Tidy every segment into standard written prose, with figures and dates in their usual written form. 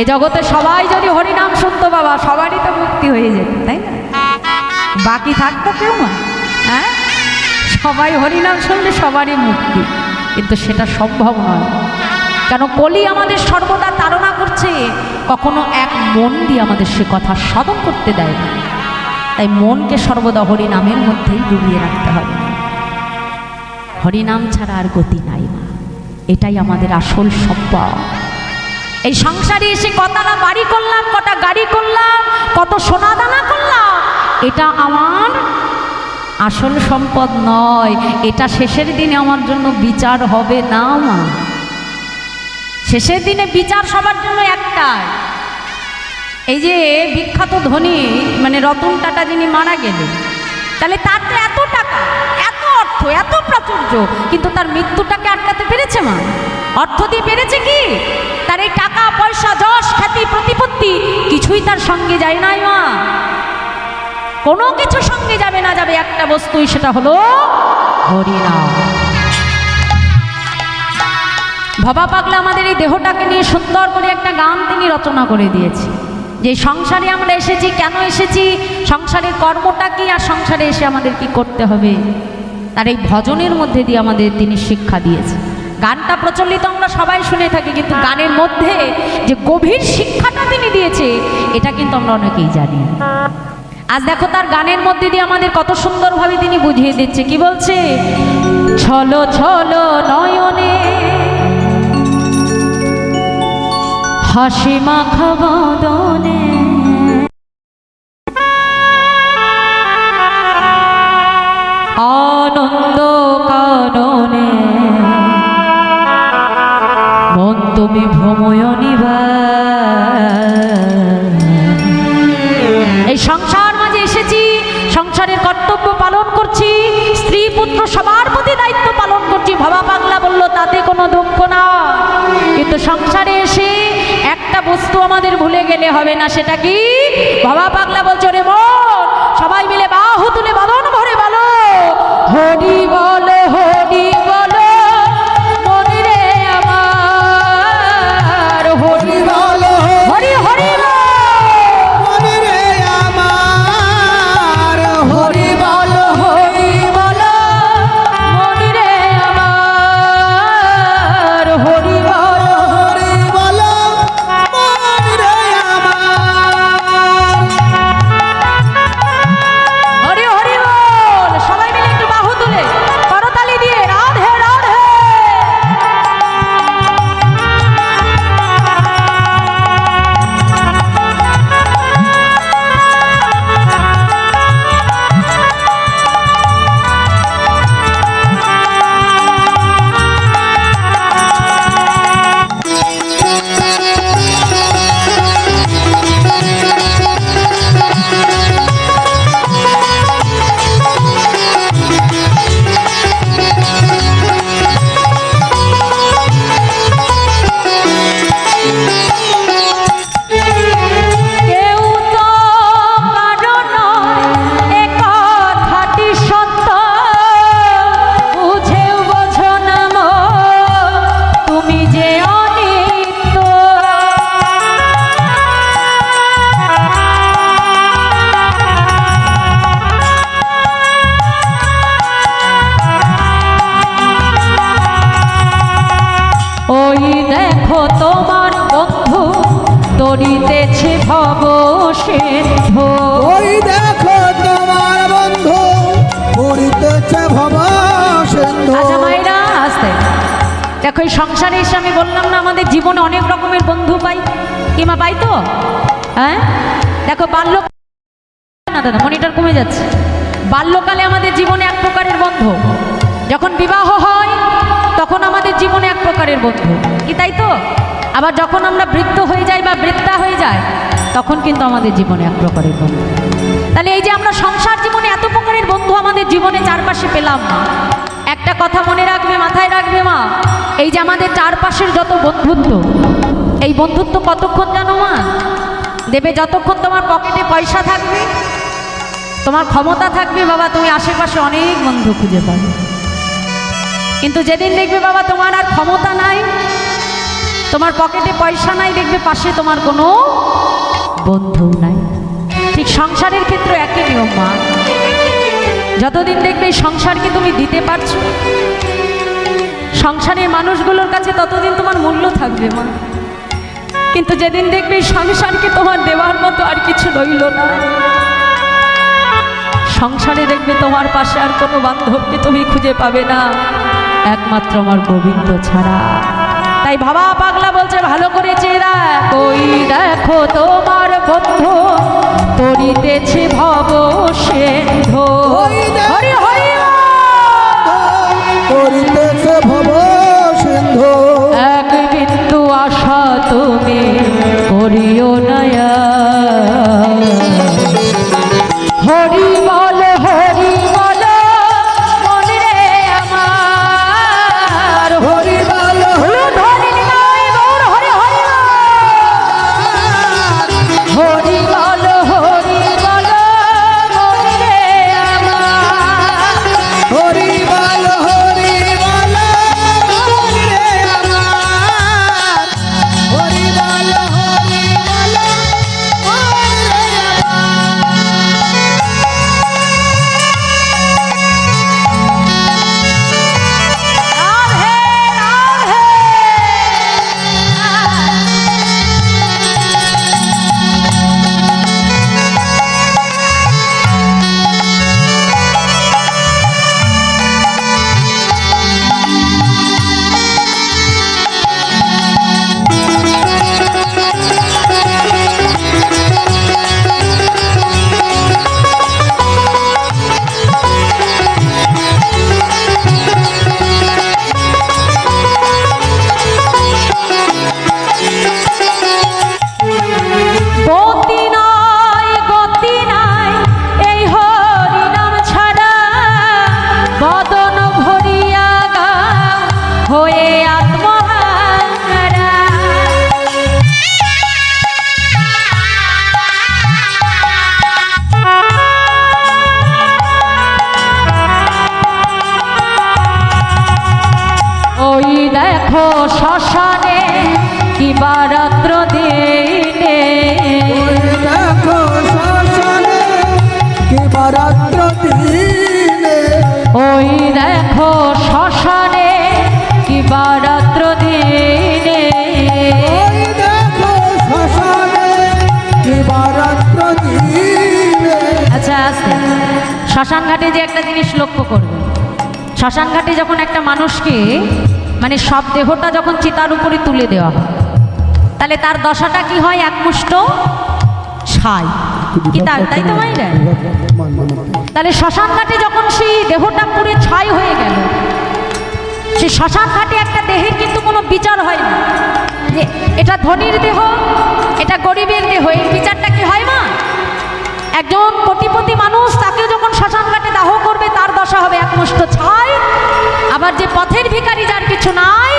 এ জগতে সবাই যদি হরিনাম শুনতো বাবা, সবারই তো মুক্তি হয়ে যেত, তাই না? বাকি থাকতো কেউ না? হ্যাঁ, সবাই হরিনাম শুনলে সবারই মুক্তি, কিন্তু সেটা সম্ভব নয়। কেন? কলি আমাদের সর্বদা তাড়না করছে, কখনো এক মন দিয়ে আমাদের সে কথা সাধন করতে দেয় না। তাই মনকে সর্বদা হরিনামের মধ্যেই ডুবিয়ে রাখতে হবে। হরিনাম ছাড়া আর গতি নাই না, এটাই আমাদের আসল সম্পদ। এই সংসারে এসে কতটা বাড়ি করলাম, কটা গাড়ি করলাম, কত সোনা দানা করলাম, এটা আমার আসল সম্পদ নয়। এটা শেষের দিনে আমার জন্য বিচার হবে না মা। শেষের দিনে বিচার সবার জন্য একটাই। এই যে বিখ্যাত ধনী মানে রতন টাটা যিনি মারা গেলেন, তাহলে তার তো এত টাকা, এত অর্থ, এত প্রাচুর্য, কিন্তু তার মৃত্যুটাকে আটকাতে পেরেছে মা? অর্থ দিয়ে পেরেছে কি? তার এই টাকা পয়সা, যশ, খ্যাতি, প্রতিপত্তি কিছুই তার সঙ্গে যায় নাই মা। কোনো কিছু সঙ্গে যাবে না, যাবে একটা বস্তুই, সেটা হলো হরিনাম। ভবা পাগলা আমাদের এই দেহটাকে নিয়ে সুন্দর করে একটা গান তিনি রচনা করে দিয়েছে, যে সংসারে আমরা এসেছি, কেন এসেছি, সংসারের কর্মটা কি, আর সংসারে এসে আমাদের কি করতে হবে, তার এই ভজনের মধ্যে দিয়ে আমাদের তিনি শিক্ষা দিয়েছে। গানটা প্রচলিত আমরা সবাই শুনে থাকি, কিন্তু গানের মধ্যে যে গভীর শিক্ষাটা তিনি দিয়েছে, এটা কিন্তু আমরা অনেকেই জানি। আজ দেখো তার গানের মধ্যে দিয়ে আমাদের কত সুন্দরভাবে তিনি বুঝিয়ে দিচ্ছে। কি বলছে? ছলো ছলো নয়নে হাসি মাখা বদনে আনন্দ কাননে মন তুমি ভ্রময়নিবা। এই সংসার মাঝে এসেছি, সংসারের কর্তব্য পালন করছি, স্ত্রী পুত্র সবার প্রতি দায়িত্ব পালন করছি। ভবা পাগলা বলল তাতে কোনো দুঃখ না, কিন্তু সংসারে এসে একটা বস্তু আমাদের ভুলে গেলে হবে না। সেটা কি? ভবা পাগলা বলছো রে মন, সবাই মিলে বাহু তুলে বাদন ভরে বলো হরি বলো, হরি বলো মনি রে আমার, হরি বলো, হরি হরি মনি রে আমার, হরি বলো, হরি বলো মনি রে আমার, হরি বলো, হরি বলো মনি রে আমার। হরি হরি বল, সবাই মিলে একটু বাহু তুলে করতালি দিয়ে রাধে রাধে। কেউ তো কারো নয়, এ কথাটি সত্য, বুঝেও বোঝো না মো, তুমি যে অনিত্য। ওই দেখো তোমার বন্ধু তরিতেছে ভব সিন্ধু। ওই দেখো তোমার বন্ধু করিতেছে ভব সিন্ধু। আচ্ছা মায়েরা আসতে দেখো, এই সংসারে এসে আমি বললাম না আমাদের জীবনে অনেক রকমের বন্ধু পাই, কিমা পাই তো? হ্যাঁ দেখো, বাল্য না দাদা মনিটর কমে যাচ্ছে। বাল্যকালে আমাদের জীবনে এক প্রকারের বন্ধু, যখন বিবাহ হয় তখন আমাদের জীবনে এক প্রকারের বন্ধু, কি তাই তো? আবার যখন আমরা বৃদ্ধ হয়ে যাই বা বৃদ্ধা হয়ে যায়, তখন কিন্তু আমাদের জীবনে এক প্রকারের বন্ধু। তাহলে এই যে আমরা সংসার জীবনে এত প্রকারের বন্ধু আমাদের জীবনে চারপাশে পেলাম না, একটা কথা মনে রাখবে, মাথায় রাখবে মা, এই যে আমাদের চারপাশের যত বন্ধুত্ব, এই বন্ধুত্ব কতক্ষণ জানো মা? দেবে যতক্ষণ তোমার পকেটে পয়সা থাকবে, তোমার ক্ষমতা থাকবে বাবা, তুমি আশেপাশে অনেক বন্ধু খুঁজে পাবে। কিন্তু যেদিন দেখবে বাবা তোমার আর ক্ষমতা নাই, তোমার পকেটে পয়সা নাই, দেখবে পাশে তোমার কোনো বন্ধু নাই। ঠিক সংসারের ক্ষেত্রে একই নিয়ম মা। যতদিন দেখবে এই সংসারকে তুমি দিতে পারছো সংসারের মানুষগুলোর কাছে, ততদিন তোমার মূল্য থাকবে মা। কিন্তু যেদিন দেখবে এই সংসারকে তোমার দেওয়ার মতো আর কিছু রইল না, সংসারে দেখবে তোমার পাশে আর কোনো বান্ধবকে তুমি খুঁজে পাবে না, একমাত্র আমার গোবিন্দ ছাড়া। তাই ভাবা পাগলা বলছে ভালো করে চেয়ে দেখ, ওই দেখো তোমার বন্ধু তরিতেছে ভব সিন্ধু। হরি হরি করিতেছে ভব সিন্ধু। এক বিন্দু আশা তুমি করিও নয়া। হরি বল হরি বল মন রে আমার। হরি বল হরি নাই গৌর হরি হরি হরি বল হরি বল মন রে আমার। হরি বল হরি বল মন রে আমার। হরি বল হরি বল মন রে রাধে রাধে। গতি নাই এই হরি নাম ছাড়া, বদন ভরিয়া গা হয়ে আত্মহারা। ওই দেখো শ্মশানে কিবা রাত্র দিনে, দেখো শ্মশানে কিবা রাত্র দিনে। ওই দেখো শ্মশানে কিবা রাত্র দিনে। ওই দেখো শ্মশানে কিবা রাত্র দিনে। আচ্ছা আস্তে, শ্মশান ঘাটে যে একটা জিনিস লক্ষ্য করবে, শ্মশান ঘাটে যখন একটা মানুষকে মানে সব দেহটা যখন চিতার উপরে তুলে দেওয়া হয়, তাহলে তার দশাটা কি হয়? একমুষ্ট ছাই কি তাই তো মাইরা? তাহলে শ্মশান ঘাটে যখন সেই দেহটা পুরো ছাই হয়ে গেল, সেই শ্মশান ঘাটে একটা দেহের কিন্তু কোনো বিচার হয় না যে এটা ধনীর দেহ, এটা গরিবের দেহ, এই বিচারটা কি হয় মা? একজন কোটিপতি মানুষ, তাকে যখন শ্মশান ঘাটে দাহ করবে তার দশা হবে একমুষ্ট ছাই। আবার যে পথের ভিখারি, যার কিছু নাই,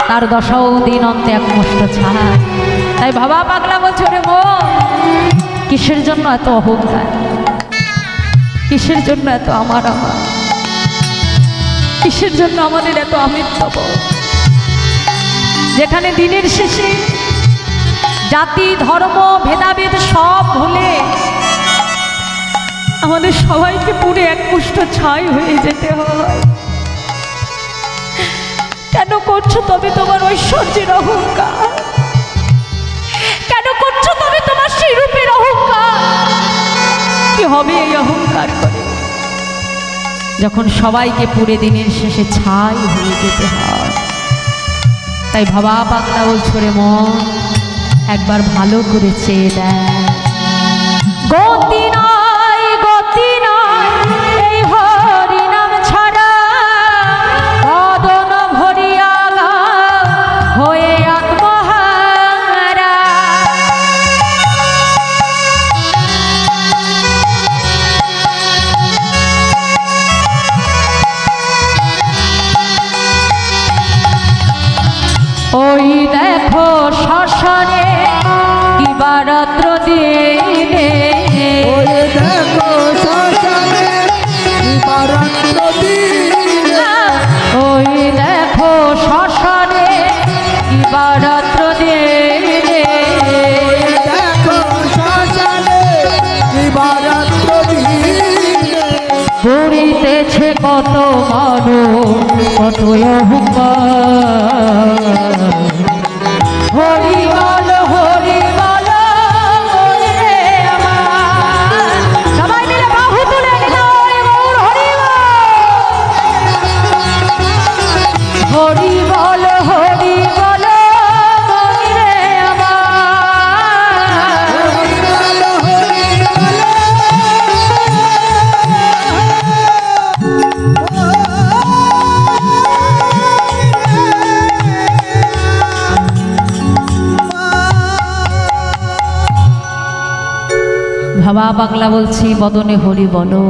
তার দশাও দিন অন্তে একমুষ্ট ছাই। তাই বাবা পাগলা বলছে রে মো, কিসের জন্য এত অহংকার, কিসের জন্য এত আমার আমার, কিসের জন্য আমাদের এত আমিত্ব, যেখানে দিনের শেষে জাতি ধর্ম ভেদাভেদ সব ভুলে আমাদের সবাইকে পুরে একমুষ্ট ছাই হয়ে যেতে হয়। কেন করছো তবে তোমার ঐশ্বর্যের অহংকার? কেন করছো তবে তোমার সেই রূপের অহংকার? কি হবে এই অহংকার করে যখন সবাইকে পুরে দিনের শেষে ছাই হয়ে যেতে হয়? তাই ভাবা পাগলা বলছো রে মন, একবার ভালো করে চেয়ে দেয়। গতি নয় গতি নয় এই হরি নাম ছাড়া, বদন ভরিয়া গা হয়ে আত্মহারা। ওই দেখো শ্মশানে কিবা রাত্র দিনে, ওই দেখো শ্মশানে কিবা রাত্র দিনে। ওই দেখো শ্মশানে কিবা রাত্র কত মানো কত অহংকার হরি বল হরি বল হরি রে আমার সবাই মিলে বাহু তুলে নিলয় গৌর হরি বল হরি বল হরি রে আমার ভাবা বাংলা বলছি বদনে হরি বলো।